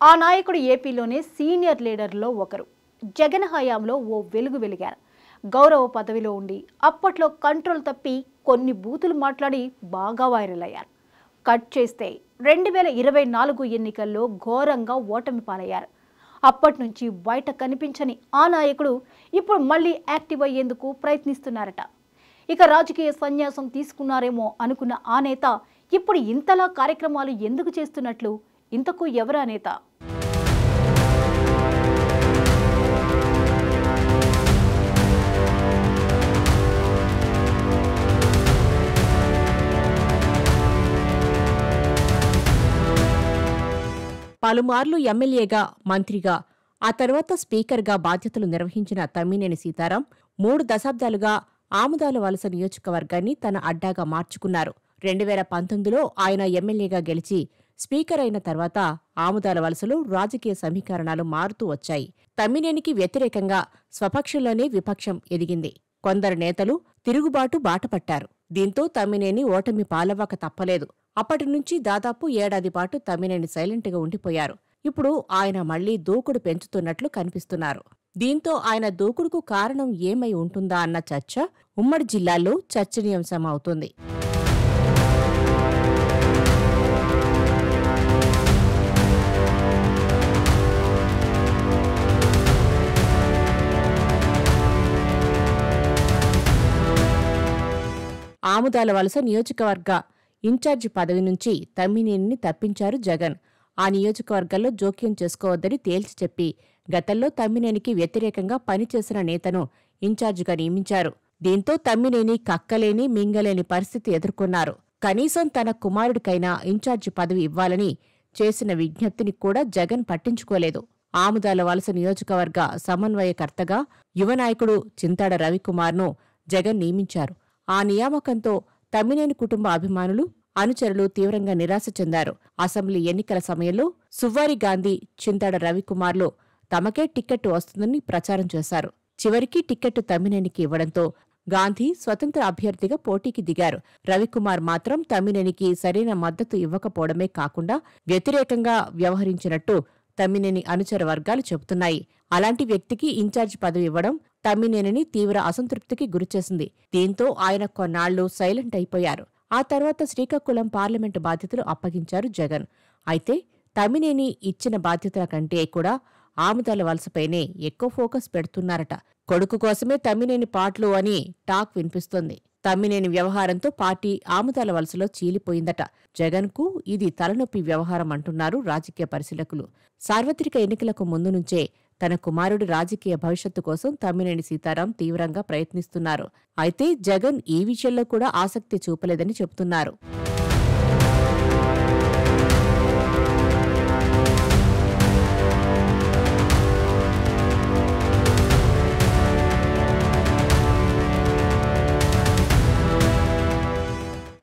ఆ నాయకుడు ఏపీలోనే సీనియర్ లీడర్లో ఒకరు. జగన్ హయాంలో ఓ వెలుగు వెలిగారు. గౌరవ పదవిలో ఉండి అప్పట్లో కంట్రోల్ తప్పి కొన్ని బూతులు మాట్లాడి బాగా వైరల్ అయ్యారు. కట్ చేస్తే 2024 ఎన్నికల్లో ఘోరంగా ఓటమి పాలయ్యారు. అప్పటి నుంచి బయట కనిపించని ఆ నాయకుడు ఇప్పుడు మళ్ళీ యాక్టివ్ అయ్యేందుకు ప్రయత్నిస్తున్నారట. ఇక రాజకీయ సన్యాసం తీసుకున్నారేమో అనుకున్న ఆ నేత ఇప్పుడు ఇంతలా కార్యక్రమాలు ఎందుకు చేస్తున్నట్లు? ఇంతకు ఎవరా నేత? పలుమార్లు ఎమ్మెల్యేగా, మంత్రిగా, ఆ తర్వాత స్పీకర్గా బాధ్యతలు నిర్వహించిన తమ్మినేని సీతారాం 3 దశాబ్దాలుగా ఆముదాల వలస నియోజకవర్గాన్ని తన అడ్డాగా మార్చుకున్నారు. 2019లో ఆయన ఎమ్మెల్యేగా గెలిచి స్పీకర్ అయిన తర్వాత ఆముదాల వలసలో రాజకీయ సమీకరణాలు మారుతూ వచ్చాయి. తమ్మినేనికి వ్యతిరేకంగా స్వపక్షంలోనే విపక్షం ఎదిగింది. కొందరు నేతలు తిరుగుబాటు బాటపట్టారు. దీంతో తమ్మినేని ఓటమి పాలవ్వక తప్పలేదు. అప్పటినుంచి దాదాపు ఏడాది పాటు తమ్మినేని సైలెంట్గా ఉండిపోయారు. ఇప్పుడు ఆయన మళ్లీ దూకుడు పెంచుతున్నట్లు కనిపిస్తున్నారు. దీంతో ఆయన దూకుడుకు కారణం ఏమై ఉంటుందా అన్న చర్చ ఉమ్మడి జిల్లాల్లో చర్చనీయాంశం అవుతుంది. ఆముదాల వలస నియోజకవర్గ ఇన్ఛార్జి పదవి నుంచి తమ్మినేనిని తప్పించారు జగన్. ఆ నియోజకవర్గంలో జోక్యం చేసుకోవద్దని తేల్చి చెప్పి గతంలో తమ్మినేనికి వ్యతిరేకంగా పనిచేసిన నేతను ఇన్ఛార్జిగా నియమించారు. దీంతో తమ్మినేని కక్కలేని మింగలేని పరిస్థితి ఎదుర్కొన్నారు. కనీసం తన కుమారుడికైనా ఇన్ఛార్జి పదవి ఇవ్వాలని చేసిన విజ్ఞప్తిని కూడా జగన్ పట్టించుకోలేదు. ఆముదాల వలస నియోజకవర్గ సమన్వయకర్తగా యువనాయకుడు చింతాడ రవికుమార్ను జగన్ నియమించారు. ఆ నియామకంతో తమ్మినేని కుటుంబ అభిమానులు, అనుచరులు తీవ్రంగా నిరాశ చెందారు. అసెంబ్లీ ఎన్నికల సమయంలో సువ్వారి గాంధీ, చింతాడ రవికుమార్లో తమకే టిక్కెట్టు వస్తుందని ప్రచారం చేశారు. చివరికి టిక్కెట్టు తమ్మినేనికి ఇవ్వడంతో గాంధీ స్వతంత్ర అభ్యర్థిగా పోటీకి దిగారు. రవికుమార్ మాత్రం తమ్మినేనికి సరైన మద్దతు ఇవ్వకపోవడమే కాకుండా వ్యతిరేకంగా వ్యవహరించినట్టు తమ్మినేని అనుచర వర్గాలు చెబుతున్నాయి. అలాంటి వ్యక్తికి ఇన్ఛార్జి పదవి ఇవ్వడం తమ్మినేనిని తీవ్ర అసంతృప్తికి గురిచేసింది. దీంతో ఆయన కొన్నాళ్లు సైలెంట్ అయిపోయారు. ఆ తర్వాత శ్రీకాకుళం పార్లమెంటు బాధ్యతలు అప్పగించారు జగన్. అయితే తమ్మినేని ఇచ్చిన బాధ్యతల కంటే కూడా ఆముదాల వలసపైనే ఎక్కువ ఫోకస్ పెడుతున్నారట. కొడుకు కోసమే తమ్మినేని పాటలు అని టాక్ వినిపిస్తోంది. తమ్మినేని వ్యవహారంతో పార్టీ ఆముదాల వలసలో చీలిపోయిందట. జగన్కు ఇది తలనొప్పి వ్యవహారం అంటున్నారు రాజకీయ పరిశీలకులు. సార్వత్రిక ఎన్నికలకు ముందు నుంచే తన కుమారుడి రాజకీయ భవిష్యత్తు కోసం తమ్మినేని సీతారాం తీవ్రంగా ప్రయత్నిస్తున్నారు. అయితే జగన్ ఈ విషయంలో కూడా ఆసక్తి చూపలేదని చెబుతున్నారు.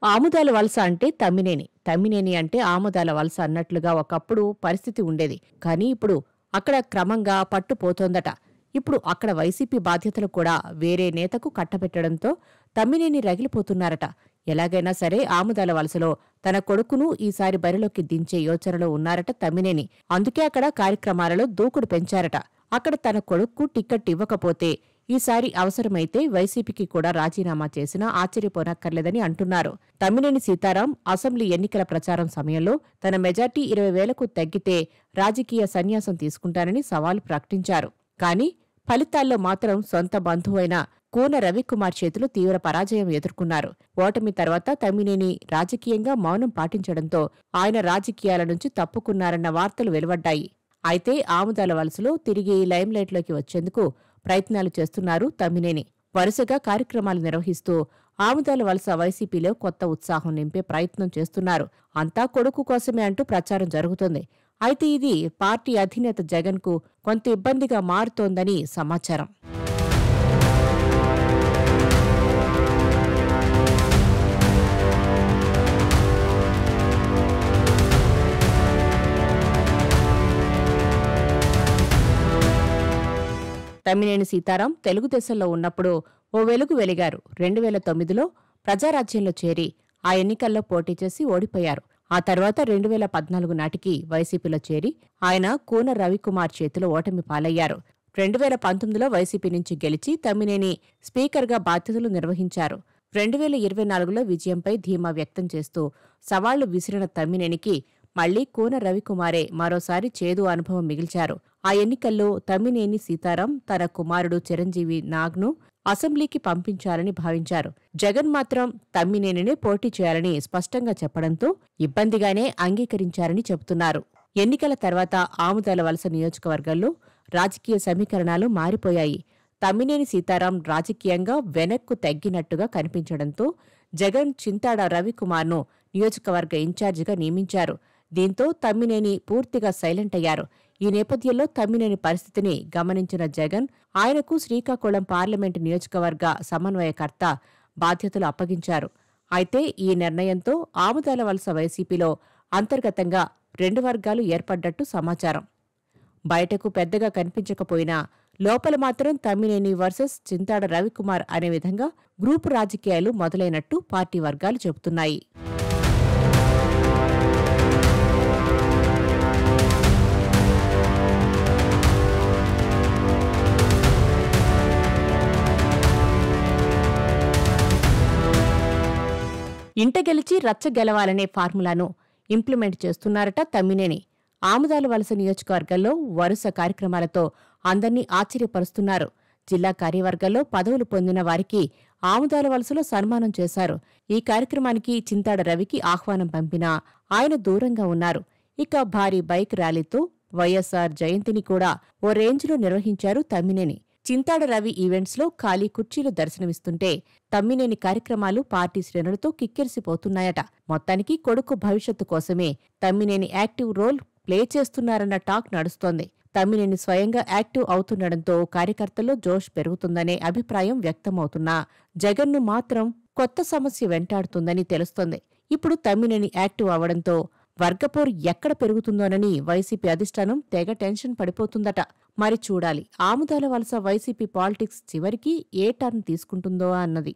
ఆముదాల వలస అంటే తమ్మినేని, తమ్మినేని అంటే ఆముదాల వలస అన్నట్లుగా ఒకప్పుడు పరిస్థితి ఉండేది. కానీ ఇప్పుడు అక్కడ క్రమంగా పట్టుపోతోందట. ఇప్పుడు అక్కడ వైసీపీ బాధ్యతలు కూడా వేరే నేతకు కట్టబెట్టడంతో తమ్మినేని రగిలిపోతున్నారట. ఎలాగైనా సరే ఆముదాల వలసలో తన కొడుకును ఈసారి బరిలోకి దించే యోచనలో ఉన్నారట తమ్మినేని. అందుకే అక్కడ కార్యక్రమాలలో దూకుడు పెంచారట. అక్కడ తన కొడుక్కు టిక్కెట్ ఇవ్వకపోతే ఈసారి అవసరమైతే వైసీపీకి కూడా రాజీనామా చేసినా ఆశ్చర్యపోనక్కర్లేదని అంటున్నారు. తమ్మినేని సీతారాం అసెంబ్లీ ఎన్నికల ప్రచారం సమయంలో తన మెజార్టీ 20,000కు తగ్గితే రాజకీయ సన్యాసం తీసుకుంటానని సవాలు ప్రకటించారు. కానీ ఫలితాల్లో మాత్రం సొంత బంధువైన కూన రవికుమార్ చేతులు తీవ్ర పరాజయం ఎదుర్కొన్నారు. ఓటమి తర్వాత తమ్మినేని రాజకీయంగా మౌనం పాటించడంతో ఆయన రాజకీయాల నుంచి తప్పుకున్నారన్న వార్తలు వెలువడ్డాయి. అయితే ఆముదాల వలసలో తిరిగి లైమ్లైట్లోకి వచ్చేందుకు ప్రయత్నాలు చేస్తున్నారు తమ్మినేని. వరుసగా కార్యక్రమాలు నిర్వహిస్తూ ఆముదాల వలస వైసీపీలో కొత్త ఉత్సాహం నింపే ప్రయత్నం చేస్తున్నారు. అంతా కొడుకు కోసమే అంటూ ప్రచారం జరుగుతోంది. అయితే ఇది పార్టీ అధినేత జగన్కు కొంత ఇబ్బందిగా మారుతోందని సమాచారం. తమ్మినేని సీతారాం తెలుగుదేశంలో ఉన్నప్పుడు ఓ వెలుగు వెలిగారు. 2009లో ప్రజారాజ్యంలో చేరి ఆ ఎన్నికల్లో పోటీ చేసి ఓడిపోయారు. ఆ తర్వాత 2014 నాటికి వైసీపీలో చేరి ఆయన కూన రవికుమార్ చేతిలో ఓటమి పాలయ్యారు. 2019లో వైసీపీ నుంచి గెలిచి తమ్మినేని స్పీకర్గా బాధ్యతలు నిర్వహించారు. 2024లో విజయంపై ధీమా వ్యక్తం చేస్తూ సవాళ్లు విసిరిన తమ్మినేనికి మళ్లీ కూన రవికుమారే మరోసారి చేదు అనుభవం మిగిల్చారు. ఆ ఎన్నికల్లో తమ్మినేని సీతారాం తన కుమారుడు చిరంజీవి నాగ్ను అసెంబ్లీకి పంపించాలని భావించారు. జగన్ మాత్రం తమ్మినేనినే పోటీ చేయాలని స్పష్టంగా చెప్పడంతో ఇబ్బందిగానే అంగీకరించారని చెబుతున్నారు. ఎన్నికల తర్వాత ఆముదాల వలస నియోజకవర్గంలో రాజకీయ సమీకరణాలు మారిపోయాయి. తమ్మినేని సీతారాం రాజకీయంగా వెనక్కు తగ్గినట్టుగా కనిపించడంతో జగన్ చింతాడ రవికుమార్ను నియోజకవర్గ ఇన్ఛార్జిగా నియమించారు. దీంతో తమ్మినేని పూర్తిగా సైలెంట్ అయ్యారు. ఈ నేపథ్యంలో తమ్మినేని పరిస్థితిని గమనించిన జగన్ ఆయనకు శ్రీకాకుళం పార్లమెంటు నియోజకవర్గ సమన్వయకర్త బాధ్యతలు అప్పగించారు. అయితే ఈ నిర్ణయంతో ఆముదాల వలస వైసీపీలో అంతర్గతంగా 2 వర్గాలు ఏర్పడ్డట్టు సమాచారం. బయటకు పెద్దగా కనిపించకపోయినా లోపల మాత్రం తమ్మినేని వర్సెస్ చింతాడ రవికుమార్ అనే విధంగా గ్రూపు రాజకీయాలు మొదలైనట్టు పార్టీ వర్గాలు చెబుతున్నాయి. ఇంట గెలిచి రచ్చ గెలవాలనే ఫార్ములాను ఇంప్లిమెంట్ చేస్తున్నారట తమ్మినేని. ఆముదాల వలస నియోజకవర్గంలో వరుస కార్యక్రమాలతో అందర్నీ ఆశ్చర్యపరుస్తున్నారు. జిల్లా కార్యవర్గంలో పదవులు పొందిన వారికి ఆముదాల వలసలో సన్మానం చేశారు. ఈ కార్యక్రమానికి చింతాడ రవికి ఆహ్వానం పంపినా ఆయన దూరంగా ఉన్నారు. ఇక భారీ బైక్ ర్యాలీతో వైఎస్సార్ జయంతిని కూడా ఓ రేంజ్లో నిర్వహించారు తమ్మినేని. చింతాడ రవి ఈవెంట్స్లో ఖాళీ కుర్చీలు దర్శనమిస్తుంటే తమ్మినేని కార్యక్రమాలు పార్టీ శ్రేణులతో కిక్కిరిసిపోతున్నాయట. మొత్తానికి కొడుకు భవిష్యత్తు కోసమే తమ్మినేని యాక్టివ్ రోల్ ప్లే చేస్తున్నారన్న టాక్ నడుస్తోంది. తమ్మినేని స్వయంగా యాక్టివ్ అవుతుండడంతో కార్యకర్తల్లో జోష్ పెరుగుతుందనే అభిప్రాయం వ్యక్తమవుతున్నా జగన్ను మాత్రం కొత్త సమస్య వెంటాడుతుందని తెలుస్తోంది. ఇప్పుడు తమ్మినేని యాక్టివ్ అవడంతో వర్గపోరు ఎక్కడ పెరుగుతుందోనని వైసీపీ అధిష్టానం తెగ టెన్షన్ పడిపోతుందట. మరి చూడాలి ఆముదాల వలస వైసీపీ పాలిటిక్స్ చివరికి ఏ టర్న్ తీసుకుంటుందో అన్నది.